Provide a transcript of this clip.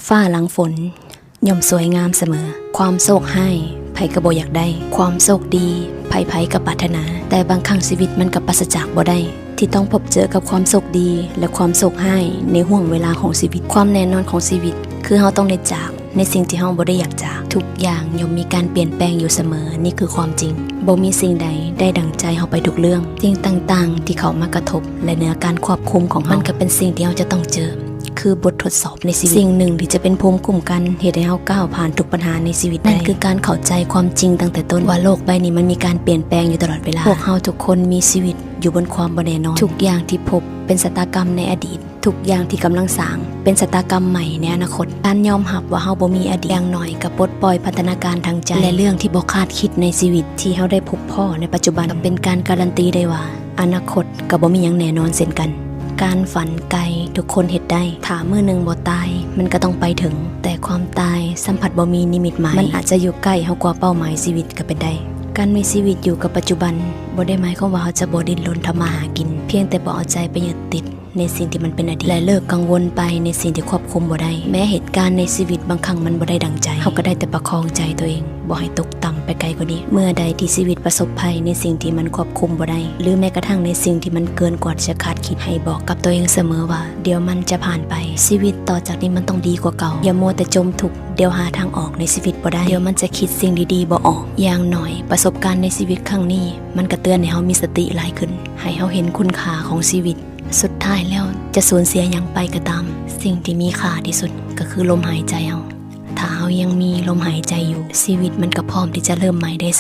ฟ้าหลังฝนย่อมสวยงามเสมอความโศกให้ไผก็บ่อยากได้ความโศกดีไผก็ปรารถนาแต่บางครั้งชีวิตมันก็ปราศจากบ่ได้ที่ต้องพบเจอกับความโศกดีและความโศกให้ในห่วงเวลาของชีวิตความแน่นอนของชีวิตคือเราต้องได้จากในสิ่งที่เราบ่ได้อยากจากทุกอย่างย่อมมีการเปลี่ยนแปลงอยู่เสมอนี่คือความจริงบ่มีสิ่งใดได้ดั่งใจเราไปทุกเรื่องสิ่งต่างๆที่เขามากระทบและเหนือการควบคุมของมันก็เป็นสิ่งที่เราจะต้องเจอคือบททดสอบในชีวิตสิ่งหนึ่งที่จะเป็นภูมิคุ้มกันเหตุให้เราก้าวผ่านทุกปัญหาในชีวิตนั่นคือการเข้าใจความจริงตั้งแต่ต้นว่าโลกใบนี้มันมีการเปลี่ยนแปลงอยู่ตลอดเวลาพวกเราทุกคนมีชีวิตอยู่บนความบ่แน่นอนทุกอย่างที่พบเป็นชะตากรรมในอดีตทุกอย่างที่กำลังสร้างเป็นชะตากรรมใหม่ในอนาคตการยอมรับว่าเฮาบ่มีอดีตอย่างน้อยก็ปลดปล่อยพัฒนาการทางใจและเรื่องที่บ่คาดคิดในชีวิตที่เฮาได้พบพ่อในปัจจุบันเป็นการการันตีได้ว่าอนาคตก็บ่มีหยังแน่นอนเช่นกันการฝันไกลทุกคนเฮ็ดได้ถ้ามื้อหนึ่งบ่ตายมันก็ต้องไปถึงแต่ความตายสัมผัสบ่มีนิมิตหมายมันอาจจะอยู่ใกล้เฮากว่าเป้าหมายชีวิตก็เป็นได้การมีชีวิตอยู่กับปัจจุบันบ่ได้หมายความว่าเฮาจะบ่ดิ้นรนทำมาหากินเพียงแต่บ่เอาใจไปยึดติดในสิ่งที่มันเป็นอดีตและเลิกกังวลไปในสิ่งที่ควบคุมบ่ได้แม้เหตุการณ์ในชีวิตบางครั้งมันบ่ได้ดังใจเฮาก็ได้แต่ประคองใจตัวเองบ่ให้ตกต่ำไปไกลกว่านี้เมื่อใดที่ชีวิตประสบภัยในสิ่งที่มันควบคุมบ่ได้หรือแม้กระทั่งในสิ่งที่มันเกินกว่าจะคาดคิดให้บอกกับตัวเองเสมอว่าเดี๋ยวมันจะผ่านไปชีวิตต่อจากนี้มันต้องดีกว่าเก่าอย่ามัวแต่จมทุกข์เดี๋ยวหาทางออกในชีวิตบ่ได้เดี๋ยวมันจะคิดสิ่งดีๆบ่ออกอย่างหน่อยประสบการณ์ในชีวิตครั้งนี้มันก็เตือนให้เฮามีสติหลายขึ้นให้เฮาเห็นคุณค่าของชีวิตสุดท้ายแล้วจะสูญเสียอย่างไปก็ตามสิ่งที่มีค่าที่สุดก็คือลมหายใจเอาถ้าเรายังมีลมหายใจอยู่ชีวิตมันก็พร้อมที่จะเริ่มใหม่ได้เสมอ